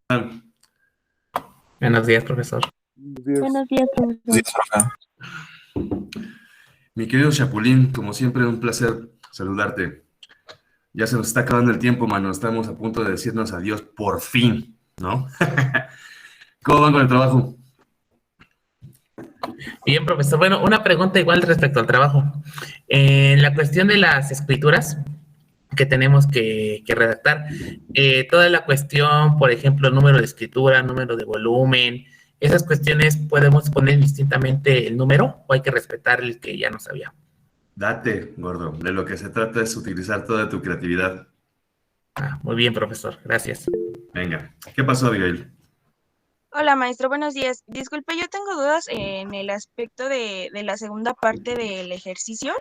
Ah, Buenos días, profesor. Días. Buenos días, Sí, profesor. profe. mi querido Chapulín, como siempre, un placer saludarte. Ya se nos está acabando el tiempo, mano. Estamos a punto de decirnos adiós por fin, ¿no? ¿Cómo van con el trabajo? Bien, profesor. Bueno, una pregunta igual respecto al trabajo. En la cuestión de las escrituras que tenemos que redactar, toda la cuestión, por ejemplo, número de escritura, número de volumen, esas cuestiones podemos poner indistintamente el número o hay que respetar el que ya no sabía. Date, gordo. De lo que se trata es utilizar toda tu creatividad. Muy bien, profesor. Gracias. Venga, ¿qué pasó, Abigail? Hola, maestro, buenos días. Disculpe, yo tengo dudas en el aspecto de la segunda parte del ejercicio,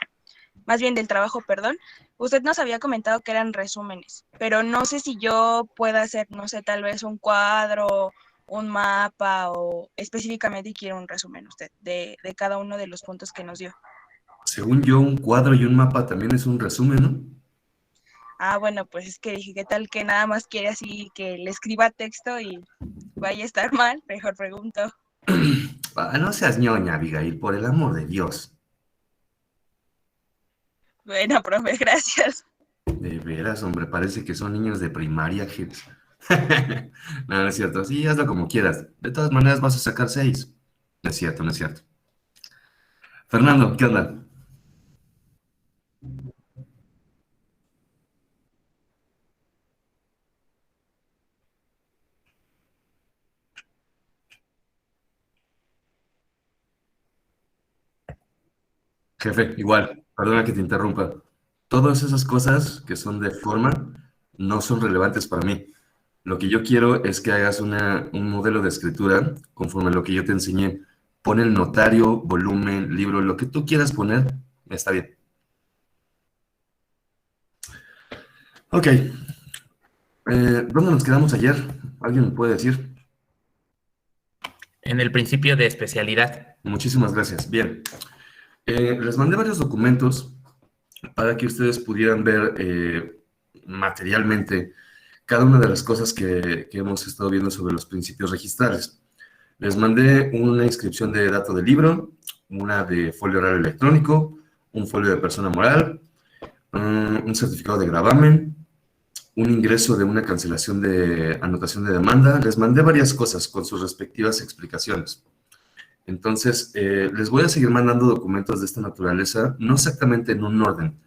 más bien del trabajo, perdón. Usted nos había comentado que eran resúmenes, pero no sé si yo pueda hacer, no sé, tal vez un cuadro, un mapa o específicamente quiero un resumen usted de cada uno de los puntos que nos dio. Según yo, un cuadro y un mapa también es un resumen, ¿no? Ah, bueno, pues es que dije, ¿qué tal que nada más quiere así que le escriba texto y vaya a estar mal? Mejor pregunto. No seas ñoña, Abigail, por el amor de Dios. Bueno, profe, gracias. De veras, hombre, parece que son niños de primaria, kids. No, no es cierto. Sí, hazlo como quieras. De todas maneras vas a sacar 6. No es cierto, no es cierto. Fernando, ¿qué onda? Jefe, igual, perdona que te interrumpa. Todas esas cosas que son de forma no son relevantes para mí. Lo que yo quiero es que hagas un modelo de escritura conforme a lo que yo te enseñé. Pon el notario, volumen, libro, lo que tú quieras poner, está bien. Ok, ¿dónde nos quedamos ayer? ¿Alguien me puede decir? En el principio de especialidad. Muchísimas gracias. Bien, les mandé varios documentos para que ustedes pudieran ver materialmente cada una de las cosas que hemos estado viendo sobre los principios registrales. Les mandé una inscripción de dato de libro, una de folio oral electrónico, un folio de persona moral, un certificado de gravamen, un ingreso de una cancelación de anotación de demanda. Les mandé varias cosas con sus respectivas explicaciones. Entonces, les voy a seguir mandando documentos de esta naturaleza, no exactamente en un orden,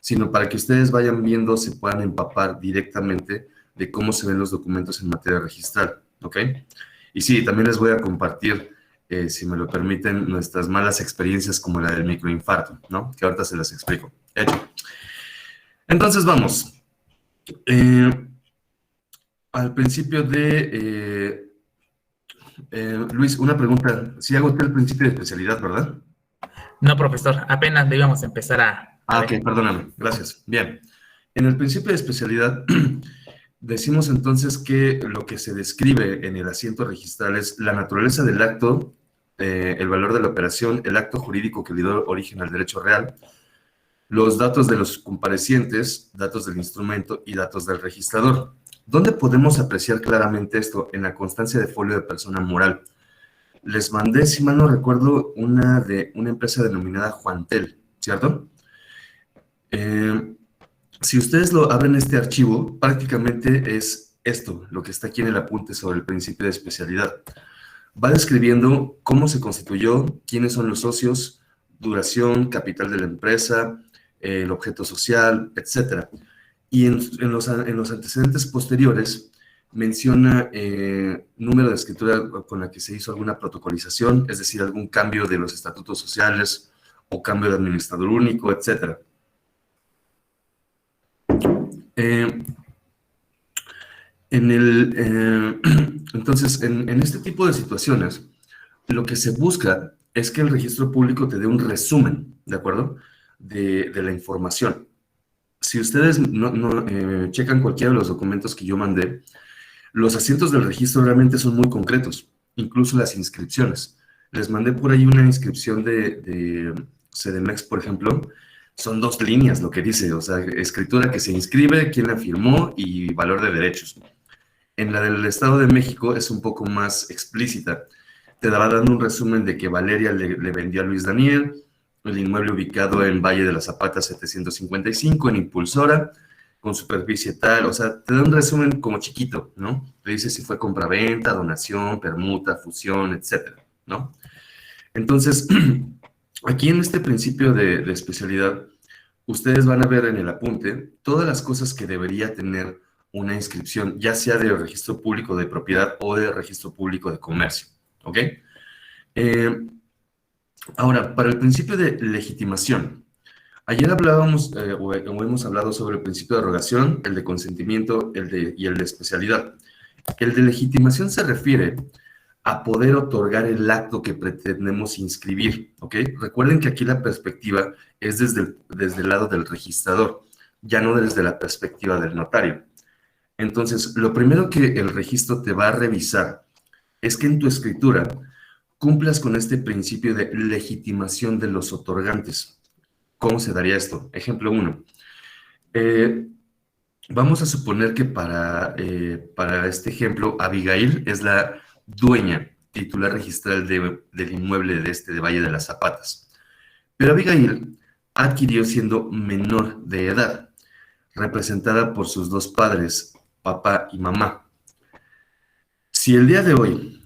sino para que ustedes vayan viendo, se puedan empapar directamente de cómo se ven los documentos en materia registral, ¿ok? Y sí, también les voy a compartir, si me lo permiten, nuestras malas experiencias como la del microinfarto, ¿no? Que ahorita se las explico. Hecho. Entonces, vamos. Al principio Luis, una pregunta. Si hago usted el principio de especialidad, ¿verdad? No, profesor, apenas le íbamos a empezar a Ok, ver. perdóname. Gracias. Bien. En el principio de especialidad, decimos entonces que lo que se describe en el asiento registral es la naturaleza del acto, el valor de la operación, el acto jurídico que le dio origen al derecho real, los datos de los comparecientes, datos del instrumento y datos del registrador. ¿Dónde podemos apreciar claramente esto? En la constancia de folio de persona moral. Les mandé, si mal no recuerdo, una de una empresa denominada Juantel, ¿cierto? Si ustedes lo abren este archivo, prácticamente es esto, lo que está aquí en el apunte sobre el principio de especialidad. Va describiendo cómo se constituyó, quiénes son los socios, duración, capital de la empresa, el objeto social, etc. Y en los antecedentes posteriores menciona número de escritura con la que se hizo alguna protocolización, es decir, algún cambio de los estatutos sociales o cambio de administrador único, etc. Eh, entonces, en este tipo de situaciones, lo que se busca es que el registro público te dé un resumen, ¿de acuerdo? De la información. Si ustedes checan cualquiera de los documentos que yo mandé, los asientos del registro realmente son muy concretos, incluso las inscripciones. Les mandé por ahí una inscripción de CDMX, por ejemplo. Son 2 líneas lo que dice, o sea, escritura que se inscribe, quién la firmó y valor de derechos. En la del Estado de México es un poco más explícita. Te va dando un resumen de que Valeria le vendió a Luis Daniel el inmueble ubicado en Valle de la Zapata 755, en Impulsora, con superficie tal, o sea, te da un resumen como chiquito, ¿no? Te dice si fue compraventa, donación, permuta, fusión, etcétera, ¿no? Entonces, aquí en este principio de especialidad, ustedes van a ver en el apunte todas las cosas que debería tener una inscripción, ya sea de registro público de propiedad o de registro público de comercio, ¿ok? Ahora, para el principio de legitimación, ayer hablábamos o hemos hablado sobre el principio de rogación, el de consentimiento y el de especialidad. El de legitimación se refiere a poder otorgar el acto que pretendemos inscribir, ¿ok? Recuerden que aquí la perspectiva es desde el lado del registrador, ya no desde la perspectiva del notario. Entonces, lo primero que el registro te va a revisar es que en tu escritura cumplas con este principio de legitimación de los otorgantes. ¿Cómo se daría esto? Ejemplo 1. Vamos a suponer que para este ejemplo, Abigail es la dueña titular registral del inmueble de Valle de las Zapatas. Pero Abigail adquirió siendo menor de edad, representada por sus dos padres, papá y mamá. Si el día de hoy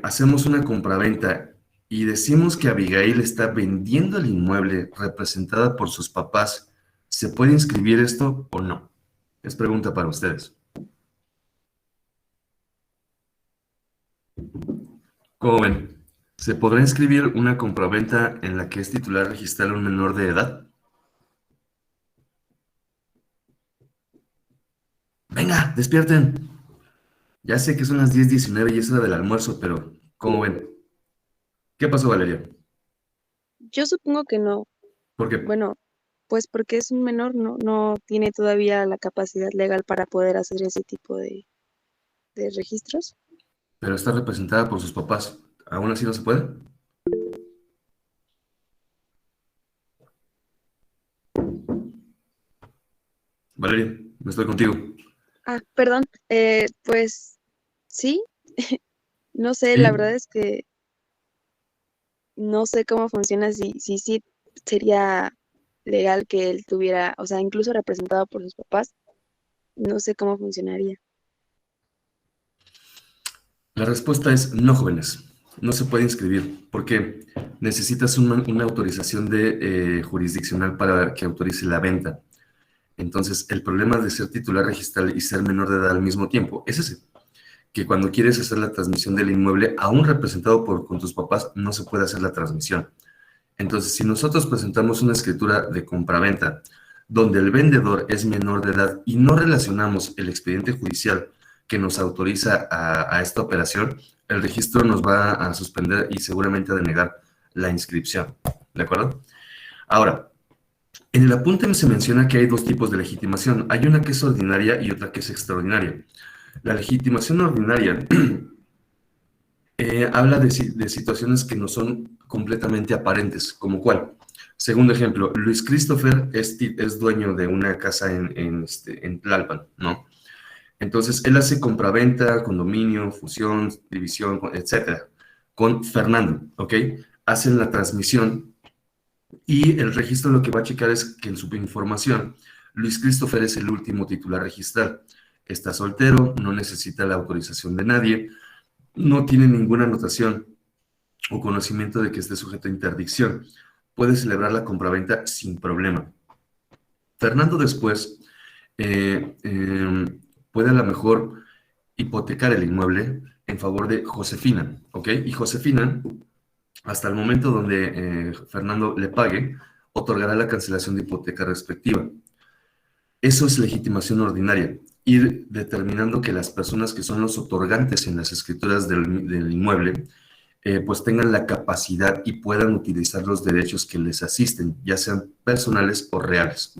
hacemos una compraventa y decimos que Abigail está vendiendo el inmueble representada por sus papás, ¿se puede inscribir esto o no? Es pregunta para ustedes. ¿Cómo ven? ¿Se podrá inscribir una compraventa en la que es titular registral un menor de edad? Venga, despierten. Ya sé que son las 10:19 y es hora del almuerzo, pero ¿cómo ven? ¿Qué pasó, Valeria? Yo supongo que no. ¿Por qué? Bueno, pues porque es un menor, no tiene todavía la capacidad legal para poder hacer ese tipo de registros. Pero está representada por sus papás. ¿Aún así no se puede? Valeria, me estoy contigo. Perdón, pues sí, no sé, ¿Sí? la verdad es que no sé cómo funciona, si sí sería legal que él tuviera, o sea, incluso representado por sus papás, no sé cómo funcionaría. La respuesta es no, jóvenes. No se puede inscribir porque necesitas una autorización jurisdiccional para que autorice la venta. Entonces, el problema de ser titular registral y ser menor de edad al mismo tiempo es ese, que cuando quieres hacer la transmisión del inmueble, aún representado con tus papás, no se puede hacer la transmisión. Entonces, si nosotros presentamos una escritura de compraventa donde el vendedor es menor de edad y no relacionamos el expediente judicial que nos autoriza a esta operación, el registro nos va a suspender y seguramente a denegar la inscripción. ¿De acuerdo? Ahora, en el apunte se menciona que hay dos tipos de legitimación. Hay una que es ordinaria y otra que es extraordinaria. La legitimación ordinaria habla de situaciones que no son completamente aparentes, como cuál. Segundo ejemplo, Luis Christopher es dueño de una casa en Tlalpan, ¿no? Entonces, él hace compraventa, condominio, fusión, división, etcétera, con Fernando, ¿ok? Hacen la transmisión y el registro lo que va a checar es que en su información, Luis Christopher es el último titular registral. Está soltero, no necesita la autorización de nadie, no tiene ninguna anotación o conocimiento de que esté sujeto a interdicción. Puede celebrar la compraventa sin problema. Fernando después puede a lo mejor hipotecar el inmueble en favor de Josefina, ¿ok? Y Josefina, hasta el momento donde Fernando le pague, otorgará la cancelación de hipoteca respectiva. Eso es legitimación ordinaria, ir determinando que las personas que son los otorgantes en las escrituras del inmueble, pues tengan la capacidad y puedan utilizar los derechos que les asisten, ya sean personales o reales.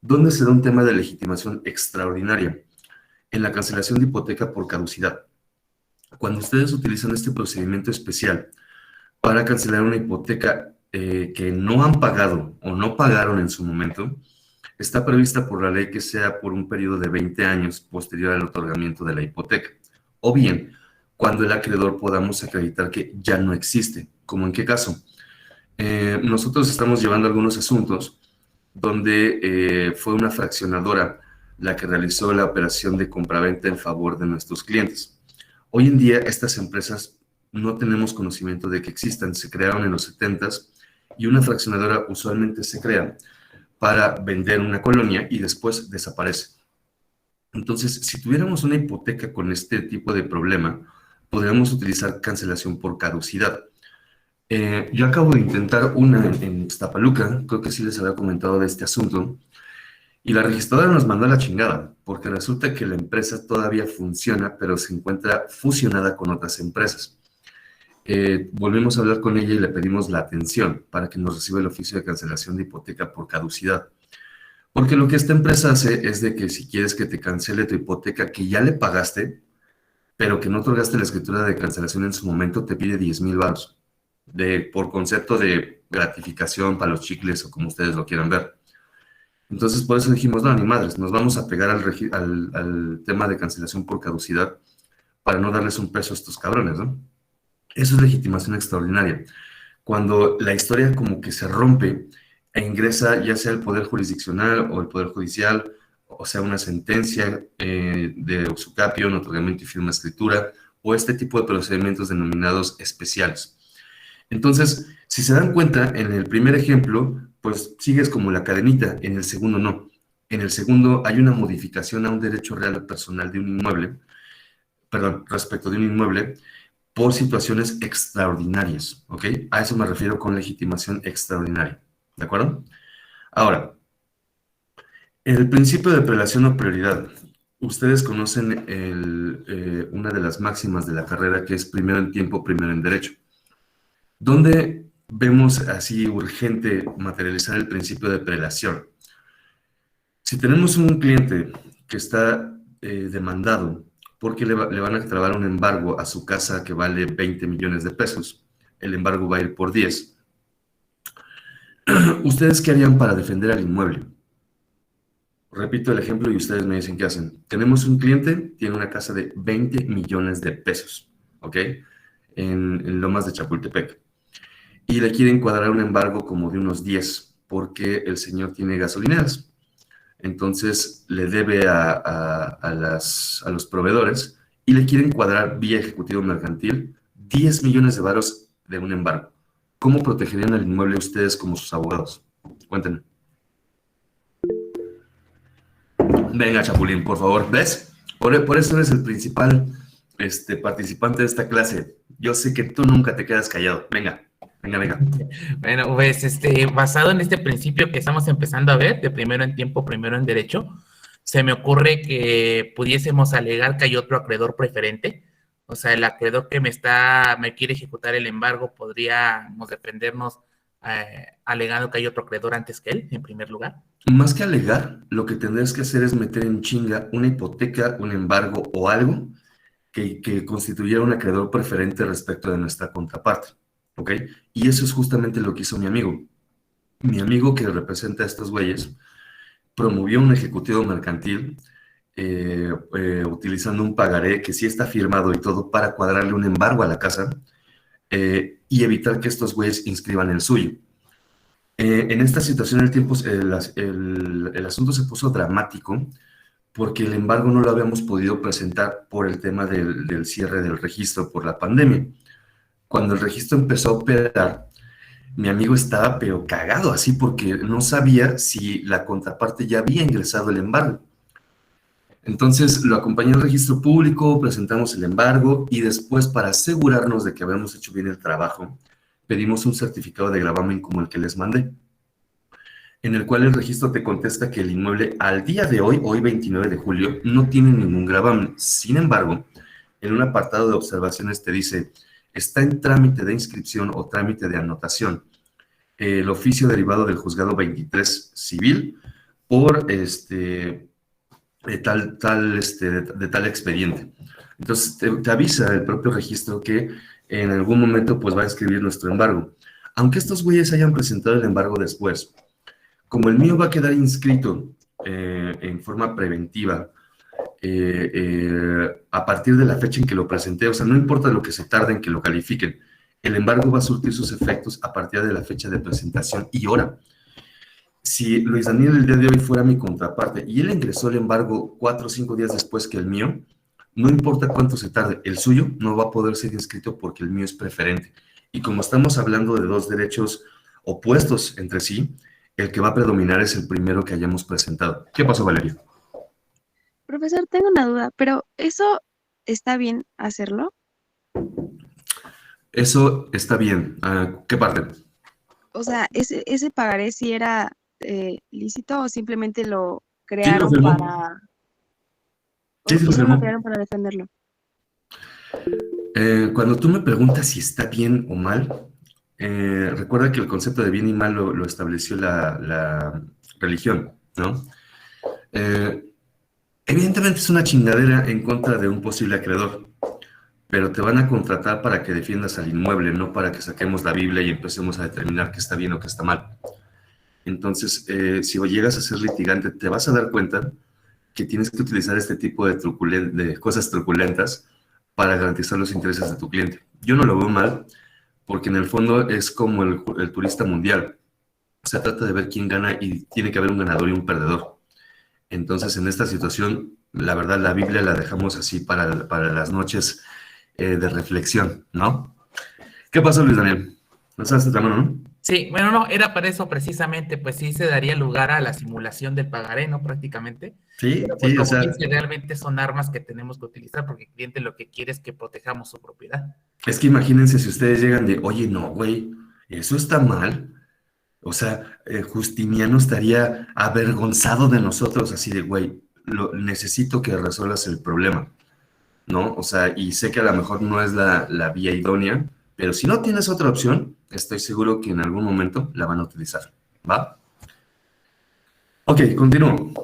¿Dónde se da un tema de legitimación extraordinaria? En la cancelación de hipoteca por caducidad. Cuando ustedes utilizan este procedimiento especial para cancelar una hipoteca que no han pagado o no pagaron en su momento, está prevista por la ley que sea por un periodo de 20 años posterior al otorgamiento de la hipoteca, o bien cuando el acreedor podamos acreditar que ya no existe. ¿Cómo en qué caso? Nosotros estamos llevando algunos asuntos donde fue una fraccionadora la que realizó la operación de compraventa en favor de nuestros clientes. Hoy en día estas empresas no tenemos conocimiento de que existan, se crearon en los 70s y una fraccionadora usualmente se crea para vender una colonia y después desaparece. Entonces, si tuviéramos una hipoteca con este tipo de problema, podríamos utilizar cancelación por caducidad. Yo acabo de intentar una en Iztapaluca, creo que sí les había comentado de este asunto, y la registradora nos mandó a la chingada, porque resulta que la empresa todavía funciona, pero se encuentra fusionada con otras empresas. Volvimos a hablar con ella y le pedimos la atención para que nos reciba el oficio de cancelación de hipoteca por caducidad. Porque lo que esta empresa hace es de que si quieres que te cancele tu hipoteca que ya le pagaste, pero que no otorgaste la escritura de cancelación en su momento, te pide 10,000 baros por concepto de gratificación para los chicles o como ustedes lo quieran ver. Entonces, por eso dijimos, no, ni madres, nos vamos a pegar al tema de cancelación por caducidad para no darles un peso a estos cabrones, ¿no? Eso es legitimación extraordinaria. Cuando la historia como que se rompe e ingresa ya sea el Poder Jurisdiccional o el Poder Judicial, o sea, una sentencia de usucapio, otorgamiento y firma escritura, o este tipo de procedimientos denominados especiales. Entonces, si se dan cuenta, en el primer ejemplo, pues sigues como la cadenita, en el segundo no. En el segundo hay una modificación a un derecho real personal de un inmueble, perdón, respecto de un inmueble, por situaciones extraordinarias, ¿ok? A eso me refiero con legitimación extraordinaria, ¿de acuerdo? Ahora, el principio de prelación o prioridad. Ustedes conocen una de las máximas de la carrera que es primero en tiempo, primero en derecho. ¿Dónde vemos así urgente materializar el principio de prelación? Si tenemos un cliente que está demandado porque le van a trabar un embargo a su casa que vale 20 millones de pesos, el embargo va a ir por 10. ¿Ustedes qué harían para defender al inmueble? Repito el ejemplo y ustedes me dicen qué hacen. Tenemos un cliente, tiene una casa de 20 millones de pesos, ¿ok? En Lomas de Chapultepec. Y le quieren cuadrar un embargo como de unos 10, porque el señor tiene gasolineras. Entonces le debe a los proveedores y le quieren cuadrar vía ejecutivo mercantil 10 millones de varos de un embargo. ¿Cómo protegerían al inmueble ustedes como sus abogados? Cuéntenme. Venga, Chapulín, por favor. ¿Ves? Por eso eres el principal participante de esta clase. Yo sé que tú nunca te quedas callado. Venga. Venga. Bueno, pues basado en este principio que estamos empezando a ver, de primero en tiempo, primero en derecho, se me ocurre que pudiésemos alegar que hay otro acreedor preferente. O sea, el acreedor que me quiere ejecutar el embargo, podríamos defendernos alegando que hay otro acreedor antes que él, en primer lugar. Más que alegar, lo que tendrías que hacer es meter en chinga una hipoteca, un embargo o algo que constituyera un acreedor preferente respecto de nuestra contraparte. ¿Ok? Y eso es justamente lo que hizo mi amigo. Mi amigo que representa a estos güeyes promovió un ejecutivo mercantil utilizando un pagaré que sí está firmado y todo para cuadrarle un embargo a la casa y evitar que estos güeyes inscriban el suyo. En esta situación el asunto se puso dramático porque el embargo no lo habíamos podido presentar por el tema del cierre del registro por la pandemia. Cuando el registro empezó a operar, mi amigo estaba pero cagado así porque no sabía si la contraparte ya había ingresado el embargo. Entonces lo acompañé al registro público, presentamos el embargo y después, para asegurarnos de que habíamos hecho bien el trabajo, pedimos un certificado de gravamen como el que les mandé, en el cual el registro te contesta que el inmueble al día de hoy 29 de julio, no tiene ningún gravamen. Sin embargo, en un apartado de observaciones te dice: está en trámite de inscripción o trámite de anotación el oficio derivado del juzgado 23 civil por de tal expediente. Entonces te avisa el propio registro que en algún momento pues va a inscribir nuestro embargo. Aunque estos güeyes hayan presentado el embargo después, Como el mío va a quedar inscrito en forma preventiva a partir de la fecha en que lo presenté, o sea, no importa lo que se tarde en que lo califiquen, el embargo va a surtir sus efectos a partir de la fecha de presentación y hora. Si Luis Daniel el día de hoy fuera mi contraparte y él ingresó el embargo 4 o 5 días después que el mío, no importa cuánto se tarde, el suyo no va a poder ser inscrito porque el mío es preferente. Y como estamos hablando de dos derechos opuestos entre sí, el que va a predominar es el primero que hayamos presentado. ¿Qué pasó, Valeria? Profesor, tengo una duda, pero ¿eso está bien hacerlo? Eso está bien. ¿Qué parte? O sea, ¿ese pagaré si era lícito o simplemente lo Sí, lo crearon firmó. para... Sí, sí, o lo solo lo firmó. crearon para defenderlo? Cuando tú me preguntas si está bien o mal, recuerda que el concepto de bien y mal lo estableció la religión, ¿no? Eh, Evidentemente es una chingadera en contra de un posible acreedor, pero te van a contratar para que defiendas al inmueble, no para que saquemos la Biblia y empecemos a determinar qué está bien o qué está mal. Entonces, si llegas a ser litigante, te vas a dar cuenta que tienes que utilizar este tipo de cosas truculentas para garantizar los intereses de tu cliente. Yo no lo veo mal, porque en el fondo es como el turista mundial. Se trata de ver quién gana y tiene que haber un ganador y un perdedor. Entonces, en esta situación, la verdad, la Biblia la dejamos así para las noches de reflexión, ¿no? ¿Qué pasó, Luis Daniel? ¿No sabes la mano, no? Sí, bueno, no, era para eso precisamente, pues sí se daría lugar a la simulación del pagaré, ¿no? Prácticamente. Sí, Pero pues sí, o como sea, dice, realmente son armas que tenemos que utilizar porque el cliente lo que quiere es que protejamos su propiedad. es que imagínense si ustedes llegan de, oye, no, güey, eso está mal. O sea, Justiniano estaría avergonzado de nosotros, así de, güey, necesito que resuelvas el problema, ¿no? O sea, y sé que a lo mejor no es la vía idónea, pero si no tienes otra opción, estoy seguro que en algún momento la van a utilizar, ¿va? Ok, continúo.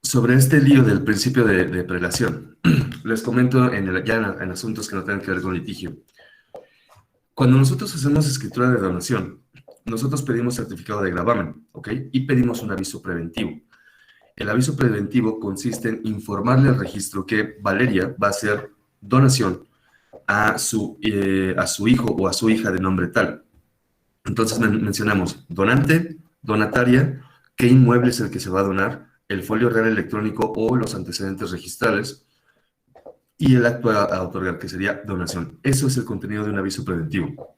Sobre este lío del principio de prelación, les comento en asuntos que no tengan que ver con litigio. Cuando nosotros hacemos escritura de donación, nosotros pedimos certificado de gravamen, ¿ok? Y pedimos un aviso preventivo. El aviso preventivo consiste en informarle al registro que Valeria va a hacer donación a su hijo o a su hija de nombre tal. Entonces mencionamos donante, donataria, qué inmueble es el que se va a donar, el folio real electrónico o los antecedentes registrales y el acto a otorgar, que sería donación. Eso es el contenido de un aviso preventivo.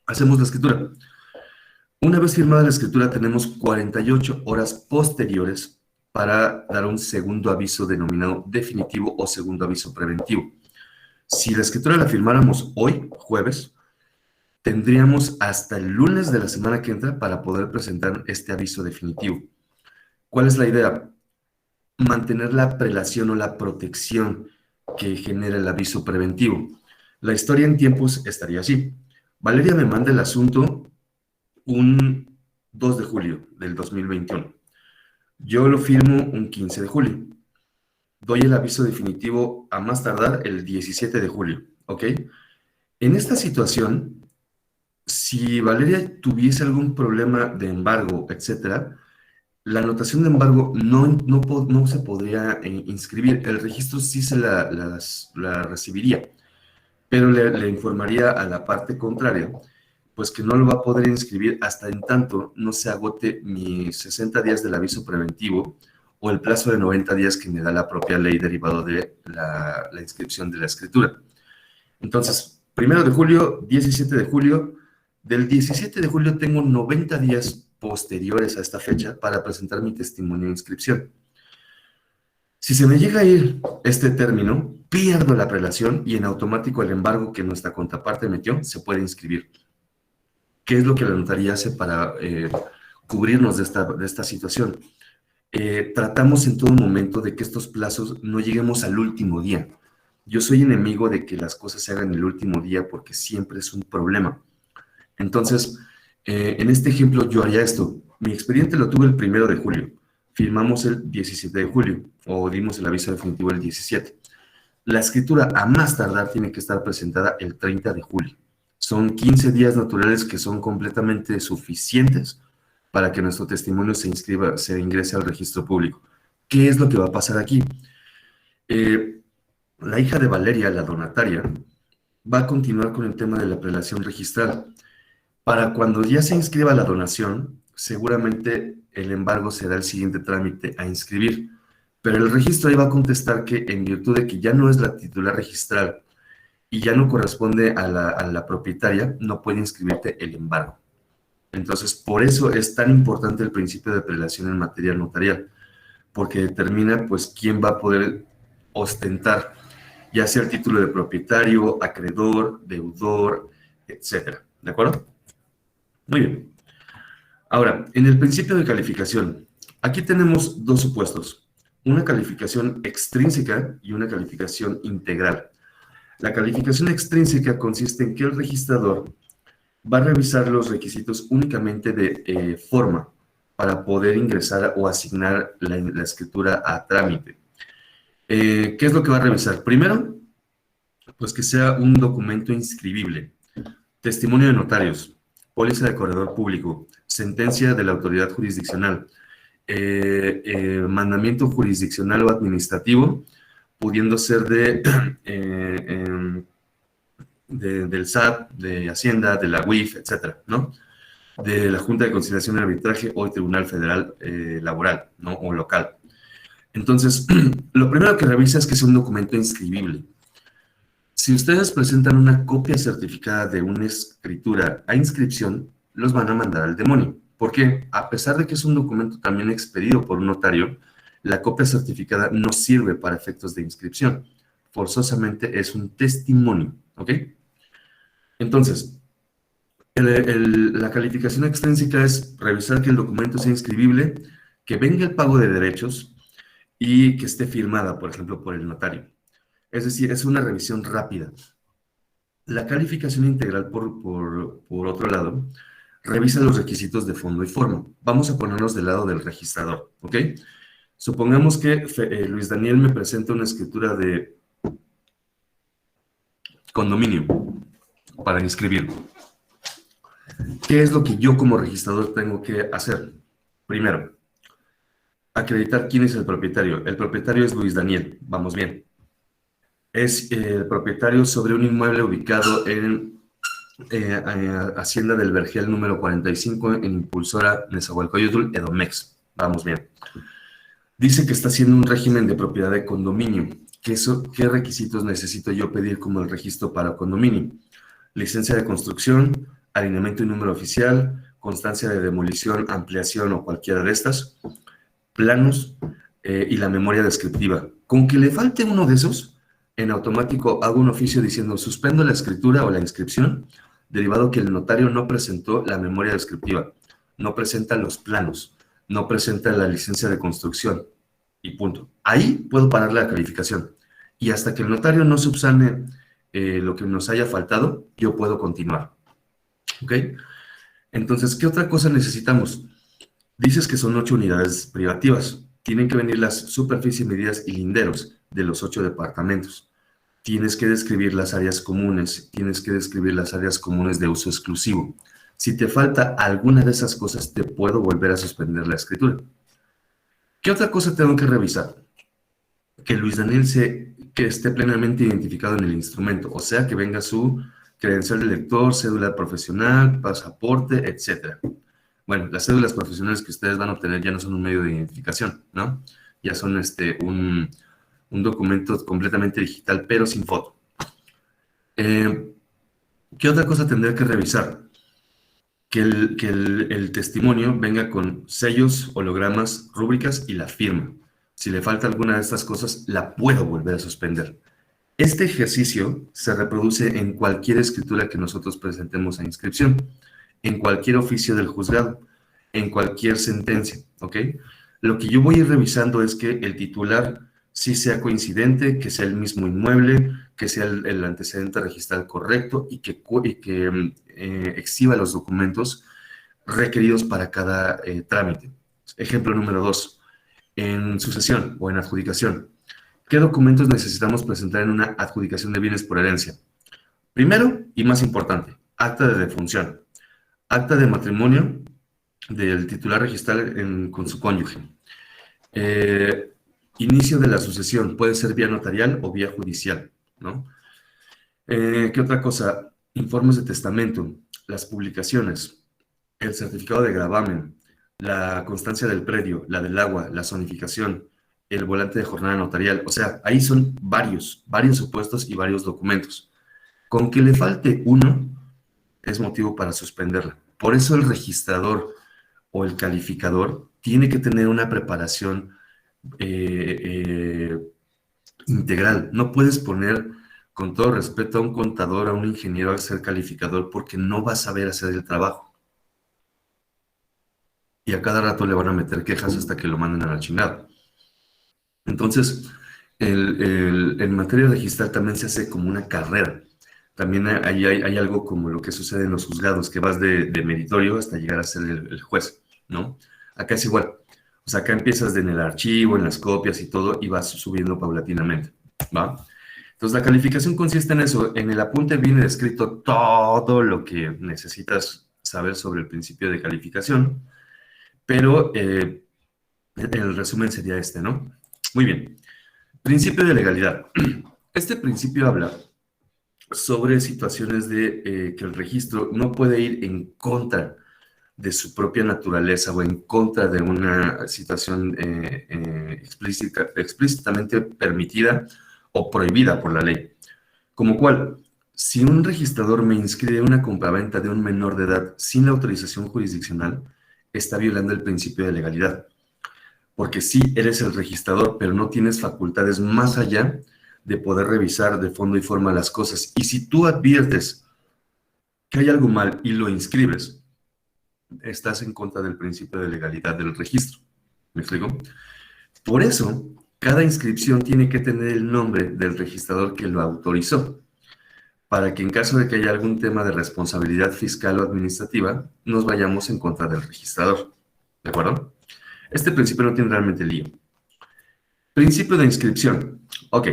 Hacemos la escritura. Una vez firmada la escritura, tenemos 48 horas posteriores para dar un segundo aviso denominado definitivo o segundo aviso preventivo. Si la escritura la firmáramos hoy, jueves, tendríamos hasta el lunes de la semana que entra para poder presentar este aviso definitivo. ¿Cuál es la idea? Mantener la prelación o la protección que genera el aviso preventivo. La historia en tiempos estaría así. Valeria me manda el asunto un 2 de julio del 2021. Yo lo firmo un 15 de julio. Doy el aviso definitivo a más tardar el 17 de julio, ¿ok? En esta situación, si Valeria tuviese algún problema de embargo, etcétera, la anotación de embargo no se podría inscribir. El registro sí se la recibiría, pero le informaría a la parte contraria, pues que no lo va a poder inscribir hasta en tanto no se agote mis 60 días del aviso preventivo o el plazo de 90 días que me da la propia ley derivado de la inscripción de la escritura. Entonces, 1 de julio, 17 de julio, del 17 de julio tengo 90 días posteriores a esta fecha para presentar mi testimonio de inscripción. Si se me llega a ir este término, pierdo la prelación y en automático el embargo que nuestra contraparte metió se puede inscribir. ¿Qué es lo que la notaría hace para cubrirnos de esta situación? Tratamos en todo momento de que estos plazos no lleguemos al último día. Yo soy enemigo de que las cosas se hagan el último día porque siempre es un problema. Entonces, en este ejemplo yo haría esto. Mi expediente lo tuve el 1 de julio. Firmamos el 17 de julio o dimos el aviso definitivo el 17. La escritura a más tardar tiene que estar presentada el 30 de julio. Son 15 días naturales que son completamente suficientes para que nuestro testimonio se ingrese al registro público. ¿Qué es lo que va a pasar aquí? La hija de Valeria, la donataria, va a continuar con el tema de la prelación registral. Para cuando ya se inscriba la donación, seguramente el embargo será el siguiente trámite a inscribir. Pero el registro ahí va a contestar que en virtud de que ya no es la titular registral y ya no corresponde a la propietaria, no puede inscribirte el embargo. Entonces, por eso es tan importante el principio de prelación en materia notarial, porque determina, pues, quién va a poder ostentar, ya sea el título de propietario, acreedor, deudor, etcétera. ¿De acuerdo? Muy bien. Ahora, en el principio de calificación, aquí tenemos dos supuestos, una calificación extrínseca y una calificación integral. La calificación extrínseca consiste en que el registrador va a revisar los requisitos únicamente de forma para poder ingresar o asignar la escritura a trámite. ¿Qué es lo que va a revisar? Primero, pues que sea un documento inscribible, testimonio de notarios, póliza de corredor público, sentencia de la autoridad jurisdiccional, mandamiento jurisdiccional o administrativo, pudiendo ser del SAT, de Hacienda, de la UIF, etcétera, ¿no? De la Junta de Conciliación y Arbitraje o el Tribunal Federal Laboral, ¿no? O local. Entonces, lo primero que revisa es que sea un documento inscribible. Si ustedes presentan una copia certificada de una escritura a inscripción, los van a mandar al demonio. Porque a pesar de que es un documento también expedido por un notario, la copia certificada no sirve para efectos de inscripción. Forzosamente es un testimonio, ¿ok? Entonces, la calificación extrínseca es revisar que el documento sea inscribible, que venga el pago de derechos y que esté firmada, por ejemplo, por el notario. Es decir, es una revisión rápida. La calificación integral, por otro lado, revisa los requisitos de fondo y forma. Vamos a ponernos del lado del registrador, ¿ok? Supongamos que Luis Daniel me presenta una escritura de condominio para inscribirlo. ¿Qué es lo que yo como registrador tengo que hacer? Primero, acreditar quién es el propietario. El propietario es Luis Daniel, vamos bien. Es el propietario sobre un inmueble ubicado en Hacienda del Vergel número 45 en Impulsora, Nezahualcóyotl, Edomex. Vamos bien. Dice que está haciendo un régimen de propiedad de condominio. ¿Qué requisitos necesito yo pedir como el registro para condominio? Licencia de construcción, alineamiento y número oficial, constancia de demolición, ampliación o cualquiera de estas, planos y la memoria descriptiva. Con que le falte uno de esos, en automático hago un oficio diciendo suspendo la escritura o la inscripción, derivado que el notario no presentó la memoria descriptiva, no presenta los planos, no presenta la licencia de construcción y punto. Ahí puedo parar la calificación y hasta que el notario no subsane lo que nos haya faltado, yo puedo continuar. ¿Ok? Entonces, ¿qué otra cosa necesitamos? Dices que son 8 unidades privativas. Tienen que venir las superficies, medidas y linderos de los 8 departamentos. Tienes que describir las áreas comunes, tienes que describir las áreas comunes de uso exclusivo. Si te falta alguna de esas cosas, te puedo volver a suspender la escritura. ¿Qué otra cosa tengo que revisar? Que Luis Daniel que esté plenamente identificado en el instrumento, o sea, que venga su credencial de lector, cédula profesional, pasaporte, etc. Bueno, las cédulas profesionales que ustedes van a obtener ya no son un medio de identificación, ¿no? Ya son un documento completamente digital, pero sin foto. ¿Qué otra cosa tendré que revisar? Que el testimonio venga con sellos, hologramas, rúbricas y la firma. Si le falta alguna de estas cosas, la puedo volver a suspender. Este ejercicio se reproduce en cualquier escritura que nosotros presentemos a inscripción, en cualquier oficio del juzgado, en cualquier sentencia, ¿ok? Lo que yo voy a ir revisando es que el titular sí sea coincidente, que sea el mismo inmueble, que sea el antecedente registral correcto y que exhiba los documentos requeridos para cada trámite. Ejemplo número 2. En sucesión o en adjudicación. ¿Qué documentos necesitamos presentar en una adjudicación de bienes por herencia? Primero y más importante, acta de defunción, acta de matrimonio del titular registral con su cónyuge, inicio de la sucesión, puede ser vía notarial o vía judicial, ¿no? ¿Qué otra cosa? Informes de testamento, las publicaciones, el certificado de gravamen, la constancia del predio, la del agua, la zonificación, el volante de jornada notarial. O sea, ahí son varios supuestos y varios documentos. Con que le falte uno es motivo para suspenderla. Por eso el registrador o el calificador tiene que tener una preparación integral. No puedes poner, con todo respeto, a un contador, a un ingeniero a ser calificador porque no va a saber hacer el trabajo. Y a cada rato le van a meter quejas hasta que lo manden a la chingada. Entonces, en materia registral también se hace como una carrera. También hay algo como lo que sucede en los juzgados, que vas de meritorio hasta llegar a ser el juez, ¿no? Acá es igual. O sea, acá empiezas en el archivo, en las copias y todo, y vas subiendo paulatinamente, ¿va? Entonces, la calificación consiste en eso. En el apunte viene descrito todo lo que necesitas saber sobre el principio de calificación, pero el resumen sería este, ¿no? Muy bien. Principio de legalidad. Este principio habla sobre situaciones de que el registro no puede ir en contra de su propia naturaleza o en contra de una situación explícitamente permitida o prohibida por la ley. Como cual, si un registrador me inscribe una compraventa de un menor de edad sin la autorización jurisdiccional, está violando el principio de legalidad. Porque sí, eres el registrador, pero no tienes facultades más allá de poder revisar de fondo y forma las cosas. Y si tú adviertes que hay algo mal y lo inscribes, estás en contra del principio de legalidad del registro. ¿Me explico? Por eso, cada inscripción tiene que tener el nombre del registrador que lo autorizó, para que en caso de que haya algún tema de responsabilidad fiscal o administrativa, nos vayamos en contra del registrador. ¿De acuerdo? Este principio no tiene realmente lío. Principio de inscripción. Ok.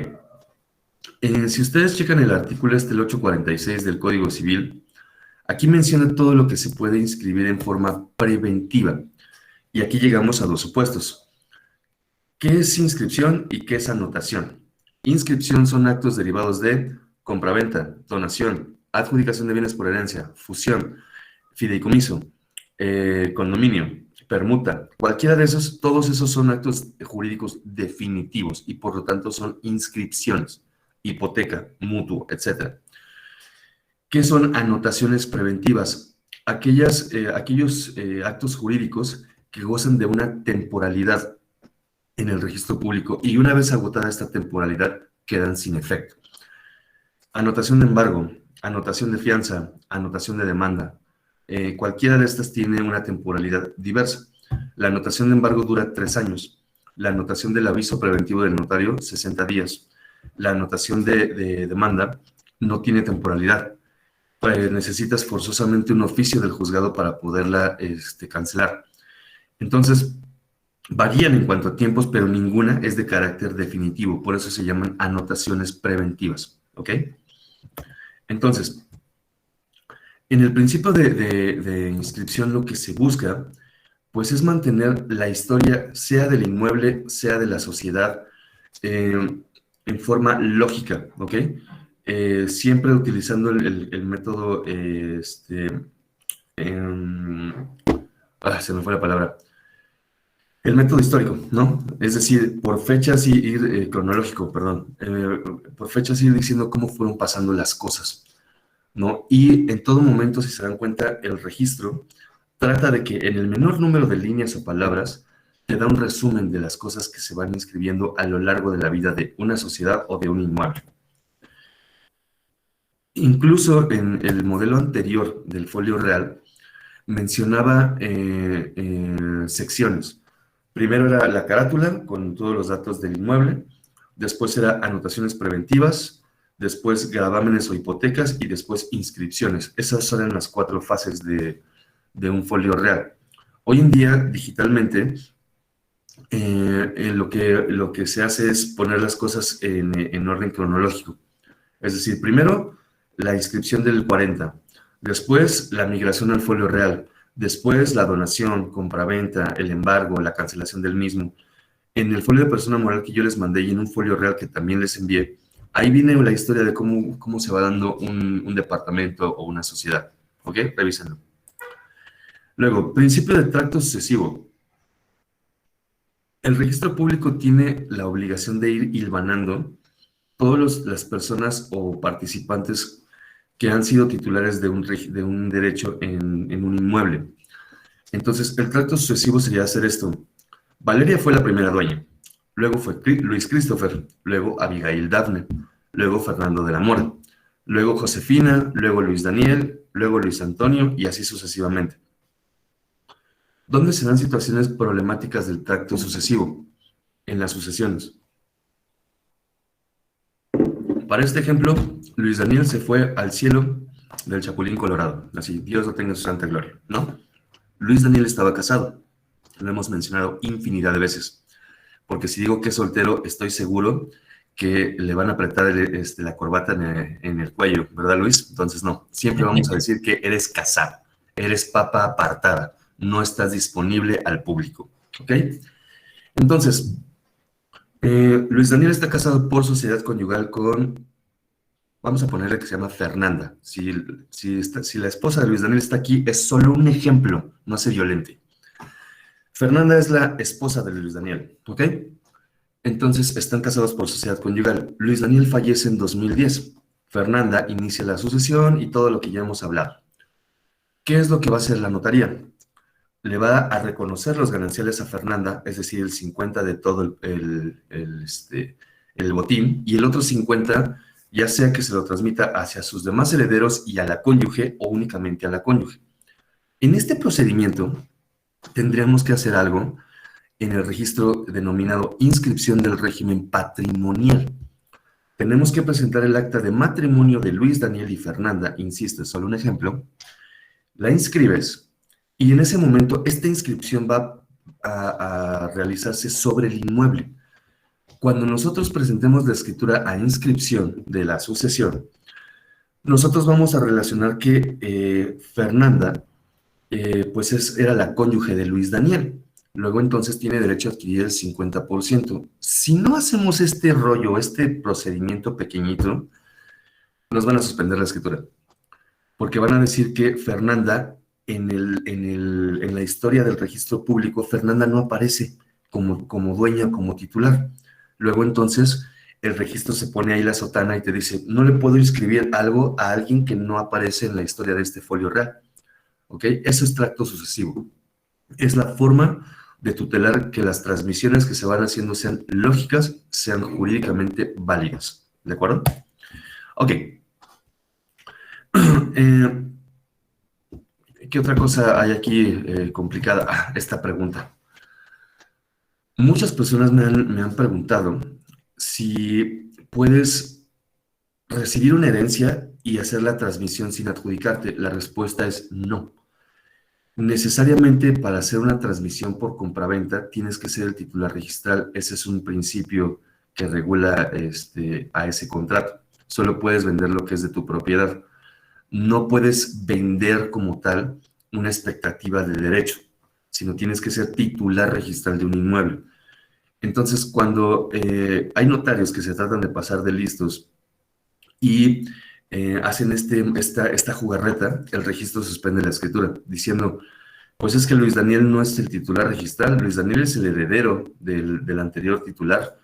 Si ustedes checan el artículo el 846 del Código Civil, aquí menciona todo lo que se puede inscribir en forma preventiva. Y aquí llegamos a dos supuestos. ¿Qué es inscripción y qué es anotación? Inscripción son actos derivados de compraventa, donación, adjudicación de bienes por herencia, fusión, fideicomiso, condominio, permuta. Cualquiera de esos, todos esos son actos jurídicos definitivos y por lo tanto son inscripciones, hipoteca, mutuo, etc. ¿Qué son anotaciones preventivas? Aquellos actos jurídicos que gozan de una temporalidad en el registro público y una vez agotada esta temporalidad quedan sin efecto. Anotación de embargo, anotación de fianza, anotación de demanda. Cualquiera de estas tiene una temporalidad diversa. La anotación de embargo dura 3 años. La anotación del aviso preventivo del notario, 60 días. La anotación de demanda no tiene temporalidad. Necesitas forzosamente un oficio del juzgado para poderla cancelar. Entonces, varían en cuanto a tiempos, pero ninguna es de carácter definitivo. Por eso se llaman anotaciones preventivas. ¿Ok? Entonces, en el principio de inscripción lo que se busca, pues es mantener la historia, sea del inmueble, sea de la sociedad, en forma lógica, ¿ok? Siempre utilizando el método, se me fue la palabra. El método histórico, ¿no? Es decir, por fechas ir cronológico, perdón. Por fechas ir diciendo cómo fueron pasando las cosas, ¿no? Y en todo momento, si se dan cuenta, el registro trata de que en el menor número de líneas o palabras te da un resumen de las cosas que se van inscribiendo a lo largo de la vida de una sociedad o de un inmueble. Incluso en el modelo anterior del folio real mencionaba secciones. Primero era la carátula con todos los datos del inmueble, después era anotaciones preventivas, después gravámenes o hipotecas y después inscripciones. Esas eran las 4 fases de un folio real. Hoy en día, digitalmente, lo que se hace es poner las cosas en orden cronológico. Es decir, primero la inscripción del 40, Después, la migración al folio real. Después, la donación, compraventa, el embargo, la cancelación del mismo. En el folio de persona moral que yo les mandé y en un folio real que también les envié, ahí viene la historia de cómo se va dando un departamento o una sociedad. ¿Ok? Revísenlo. Luego, principio de tracto sucesivo. El registro público tiene la obligación de ir hilvanando todas las personas o participantes que han sido titulares de un derecho en un inmueble. Entonces, el tracto sucesivo sería hacer esto. Valeria fue la primera dueña, luego fue Luis Christopher, luego Abigail Dafne, luego Fernando de la Mora, luego Josefina, luego Luis Daniel, luego Luis Antonio y así sucesivamente. ¿Dónde se dan situaciones problemáticas del tracto sucesivo? En las sucesiones. Para este ejemplo, Luis Daniel se fue al cielo del Chapulín Colorado. Así, Dios lo tenga en su santa gloria, ¿no? Luis Daniel estaba casado. Lo hemos mencionado infinidad de veces. Porque si digo que es soltero, estoy seguro que le van a apretar la corbata en el cuello, ¿verdad, Luis? Entonces, no. Siempre vamos a decir que eres casado. Eres papa apartada. No estás disponible al público, ¿ok? Entonces, Luis Daniel está casado por sociedad conyugal con, vamos a ponerle que se llama Fernanda. Si la esposa de Luis Daniel está aquí, es solo un ejemplo, no se violente. Fernanda es la esposa de Luis Daniel, ¿ok? Entonces, están casados por sociedad conyugal. Luis Daniel fallece en 2010. Fernanda inicia la sucesión y todo lo que ya hemos hablado. ¿Qué es lo que va a hacer la notaría? Le va a reconocer los gananciales a Fernanda, es decir, el 50 de todo el botín, y el otro 50, ya sea que se lo transmita hacia sus demás herederos y a la cónyuge o únicamente a la cónyuge. En este procedimiento, tendríamos que hacer algo en el registro denominado inscripción del régimen patrimonial. Tenemos que presentar el acta de matrimonio de Luis Daniel y Fernanda, insisto, es solo un ejemplo. La inscribes y en ese momento esta inscripción va a realizarse sobre el inmueble. Cuando nosotros presentemos la escritura a inscripción de la sucesión, nosotros vamos a relacionar que Fernanda pues era la cónyuge de Luis Daniel. Luego entonces tiene derecho a adquirir el 50%. Si no hacemos este rollo, este procedimiento pequeñito, nos van a suspender la escritura. Porque van a decir que Fernanda, en la historia del registro público, Fernanda no aparece como dueña, como titular. Luego entonces el registro se pone ahí la sotana y te dice, no le puedo inscribir algo a alguien que no aparece en la historia de este folio real. ¿Ok? Eso es tracto sucesivo. Es la forma de tutelar que las transmisiones que se van haciendo sean lógicas, sean jurídicamente válidas. ¿De acuerdo? Ok. ¿Qué otra cosa hay aquí complicada? Esta pregunta. Muchas personas me han preguntado si puedes recibir una herencia y hacer la transmisión sin adjudicarte. La respuesta es no. Necesariamente para hacer una transmisión por compraventa tienes que ser el titular registral. Ese es un principio que regula a ese contrato. Solo puedes vender lo que es de tu propiedad. No puedes vender como tal una expectativa de derecho, sino tienes que ser titular registral de un inmueble. Entonces, cuando hay notarios que se tratan de pasar de listos y hacen esta jugarreta, el registro suspende la escritura, diciendo, pues es que Luis Daniel no es el titular registral, Luis Daniel es el heredero del anterior titular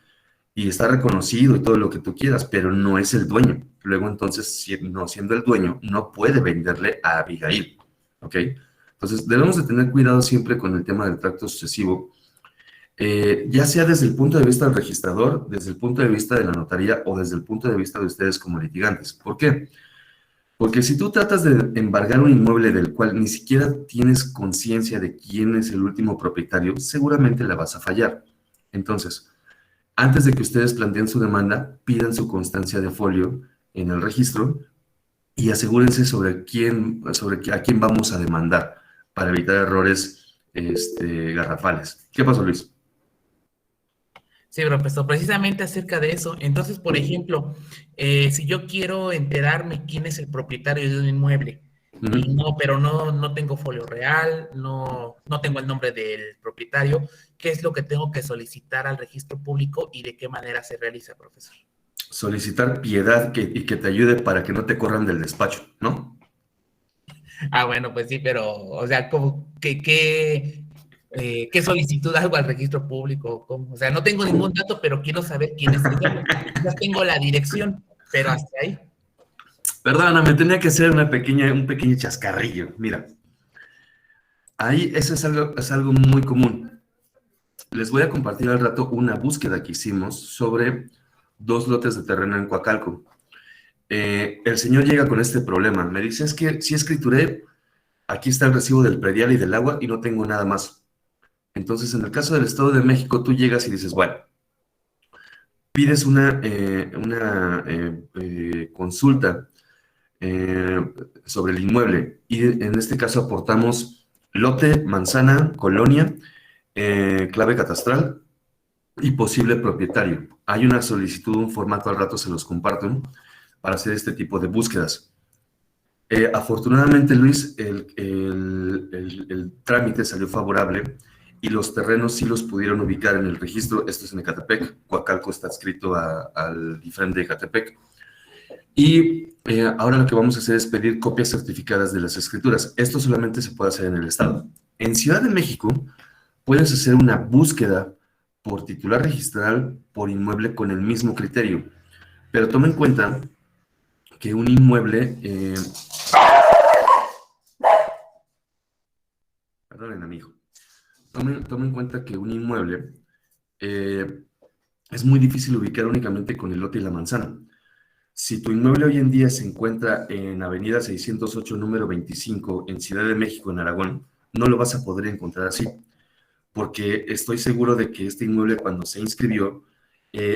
y está reconocido y todo lo que tú quieras, pero no es el dueño. Luego entonces, no siendo el dueño, no puede venderle a Abigail, ¿ok? Entonces, debemos de tener cuidado siempre con el tema del tracto sucesivo, ya sea desde el punto de vista del registrador, desde el punto de vista de la notaría o desde el punto de vista de ustedes como litigantes. ¿Por qué? Porque si tú tratas de embargar un inmueble del cual ni siquiera tienes conciencia de quién es el último propietario, seguramente la vas a fallar. Entonces, antes de que ustedes planteen su demanda, pidan su constancia de folio en el registro y asegúrense sobre a quién vamos a demandar para evitar errores garrafales. ¿Qué pasó, Luis? Sí, profesor, precisamente acerca de eso. Entonces, por ejemplo, si yo quiero enterarme quién es el propietario de un inmueble, y no, pero no tengo folio real, no tengo el nombre del propietario. ¿Qué es lo que tengo que solicitar al registro público y de qué manera se realiza, profesor? Solicitar piedad y que te ayude para que no te corran del despacho, ¿no? Ah, bueno, pues sí, pero, o sea, ¿qué solicitud hago al registro público? ¿Cómo? O sea, no tengo ningún dato, pero quiero saber quién es el dueño. Ya tengo la dirección, pero hasta ahí. Perdóname, tenía que hacer un pequeño chascarrillo. Mira, ahí eso es algo muy común. Les voy a compartir al rato una búsqueda que hicimos sobre 2 lotes de terreno en Coacalco. El señor llega con este problema. Me dice, es que si escrituré, aquí está el recibo del predial y del agua y no tengo nada más. Entonces, en el caso del Estado de México, tú llegas y dices, bueno, pides una consulta sobre el inmueble y en este caso aportamos lote, manzana, colonia, clave catastral y posible propietario. Hay una solicitud, un formato, al rato se los comparto, ¿no?, para hacer este tipo de búsquedas. Afortunadamente, Luis, el trámite salió favorable y los terrenos sí los pudieron ubicar en el registro. Esto es en Ecatepec. Coacalco está adscrito al IFREM de Ecatepec. Y ahora lo que vamos a hacer es pedir copias certificadas de las escrituras. Esto solamente se puede hacer en el Estado. En Ciudad de México puedes hacer una búsqueda por titular registral, por inmueble con el mismo criterio. Pero toma en cuenta que un inmueble... perdonen, amigo. Toma en cuenta que un inmueble es muy difícil ubicar únicamente con el lote y la manzana. Si tu inmueble hoy en día se encuentra en Avenida 608, número 25, en Ciudad de México, en Aragón, no lo vas a poder encontrar así, porque estoy seguro de que este inmueble, cuando se inscribió,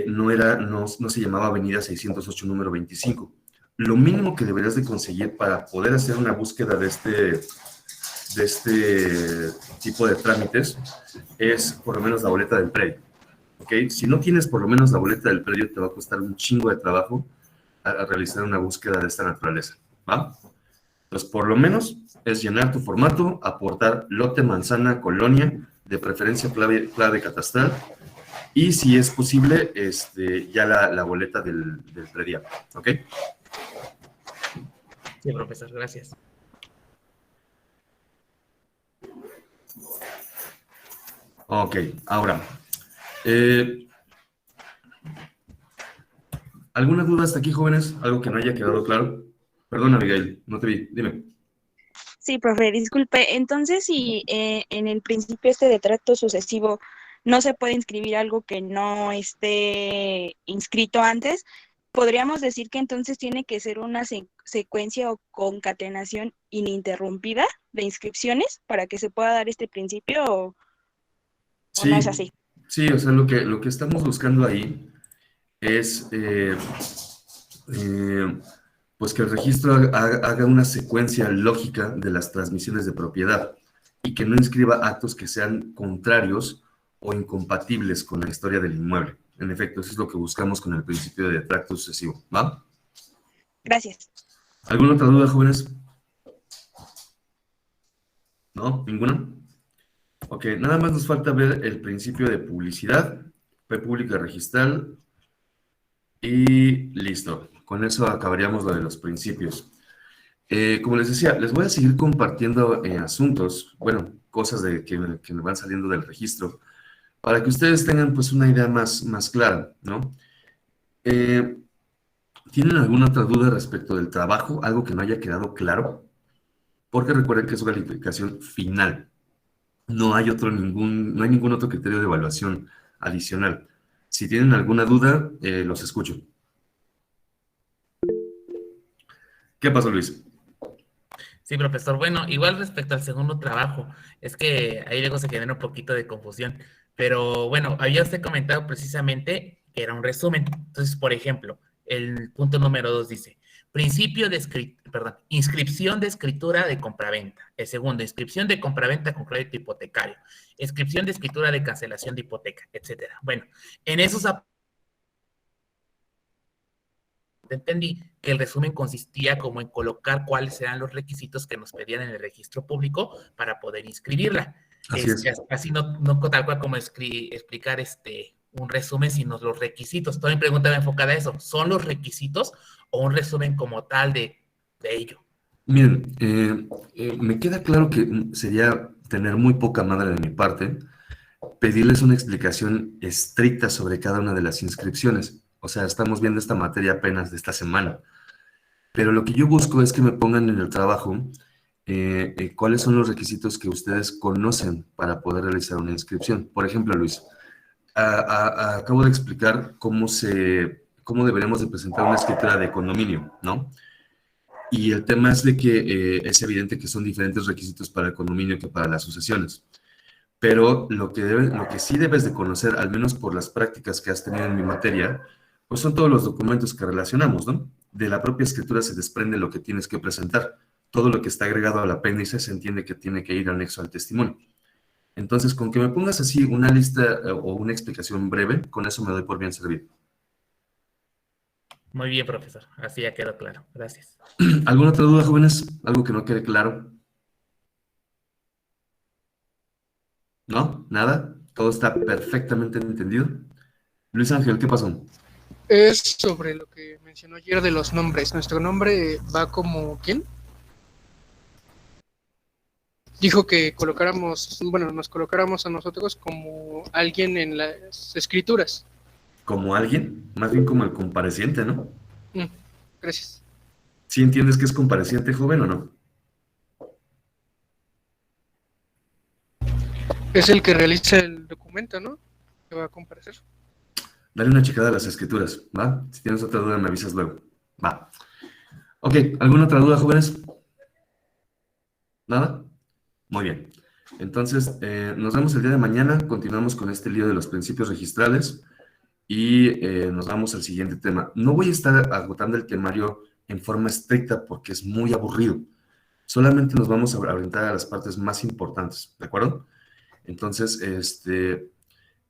no se llamaba Avenida 608, número 25. Lo mínimo que deberías de conseguir para poder hacer una búsqueda de este tipo de trámites es por lo menos la boleta del predio. ¿Okay? Si no tienes por lo menos la boleta del predio, te va a costar un chingo de trabajo a realizar una búsqueda de esta naturaleza, ¿va? Entonces, por lo menos es llenar tu formato, aportar lote, manzana, colonia, de preferencia clave catastral, y si es posible, ya la boleta del predial, ¿ok? Sí, profesor, gracias. Ok, ahora, ¿alguna duda hasta aquí, jóvenes? ¿Algo que no haya quedado claro? Perdón, Abigail, no te vi, dime. Sí, profe, disculpe. Entonces, si en el principio de tracto sucesivo no se puede inscribir algo que no esté inscrito antes, podríamos decir que entonces tiene que ser una secuencia o concatenación ininterrumpida de inscripciones para que se pueda dar este principio, o no es Sí, así. sí, o sea, lo que estamos buscando ahí es pues que el registro haga una secuencia lógica de las transmisiones de propiedad y que no inscriba actos que sean contrarios o incompatibles con la historia del inmueble. En efecto, eso es lo que buscamos con el principio de tracto sucesivo, ¿va? Gracias. ¿Alguna otra duda, jóvenes? ¿No? ¿Ninguna? Ok, nada más nos falta ver el principio de publicidad, fe pública registral, y listo. Con eso acabaríamos lo de los principios. Como les decía, les voy a seguir compartiendo asuntos, bueno, cosas que me van saliendo del registro, para que ustedes tengan pues una idea más clara, ¿no? ¿Tienen alguna otra duda respecto del trabajo? ¿Algo que no haya quedado claro? Porque recuerden que es una calificación final. No hay no hay ningún otro criterio de evaluación adicional. Si tienen alguna duda, los escucho. ¿Qué pasó, Luis? Sí, profesor. Bueno, igual respecto al segundo trabajo, es que ahí luego se genera un poquito de confusión. Pero bueno, había usted comentado precisamente que era un resumen. Entonces, por ejemplo, el punto número 2 dice, inscripción de escritura de compraventa. El segundo, inscripción de compraventa con crédito hipotecario. Inscripción de escritura de cancelación de hipoteca, etcétera. Bueno, en esos entendí que el resumen consistía como en colocar cuáles eran los requisitos que nos pedían en el registro público para poder inscribirla. Así es. Así no tal cual como explicar un resumen, sino los requisitos. Toda mi pregunta va enfocada a eso. ¿Son los requisitos o un resumen como tal de ello? Miren, me queda claro que sería tener muy poca madre de mi parte pedirles una explicación estricta sobre cada una de las inscripciones. O sea, estamos viendo esta materia apenas de esta semana. Pero lo que yo busco es que me pongan en el trabajo cuáles son los requisitos que ustedes conocen para poder realizar una inscripción. Por ejemplo, Luis, acabo de explicar cómo deberemos de presentar una escritura de condominio, ¿no? Y el tema es de que es evidente que son diferentes requisitos para el condominio que para las sucesiones. Pero lo que sí debes de conocer, al menos por las prácticas que has tenido en mi materia, pues son todos los documentos que relacionamos, ¿no? De la propia escritura se desprende lo que tienes que presentar. Todo lo que está agregado al apéndice se entiende que tiene que ir anexo al testimonio. Entonces, con que me pongas así una lista o una explicación breve, con eso me doy por bien servido. Muy bien, profesor. Así ya quedó claro. Gracias. ¿Alguna otra duda, jóvenes? ¿Algo que no quede claro? ¿No? ¿Nada? ¿Todo está perfectamente entendido? Luis Ángel, ¿qué pasó? Es sobre lo que mencionó ayer de los nombres. ¿Nuestro nombre va como quién? Dijo que nos colocáramos a nosotros como alguien en las escrituras. ¿Como alguien? Más bien como el compareciente, ¿no? Gracias. ¿Sí entiendes que es compareciente, joven, o no? Es el que realiza el documento, ¿no? Que va a comparecer. Dale una checada a las escrituras, ¿va? Si tienes otra duda, me avisas luego. Va. Ok, ¿alguna otra duda, jóvenes? ¿Nada? Muy bien. Entonces, nos vemos el día de mañana. Continuamos con este lío de los principios registrales y nos vamos al siguiente tema. No voy a estar agotando el temario en forma estricta porque es muy aburrido. Solamente nos vamos a orientar a las partes más importantes, ¿de acuerdo? Entonces,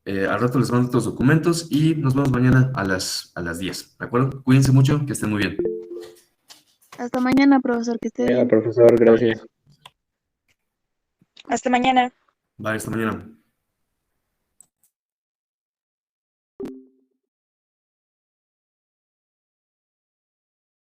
al rato les mando otros documentos y nos vemos mañana a las 10, ¿de acuerdo? Cuídense mucho, que estén muy bien. Hasta mañana, profesor, que esté bien. Profesor, gracias. Hasta mañana. Bye, hasta mañana.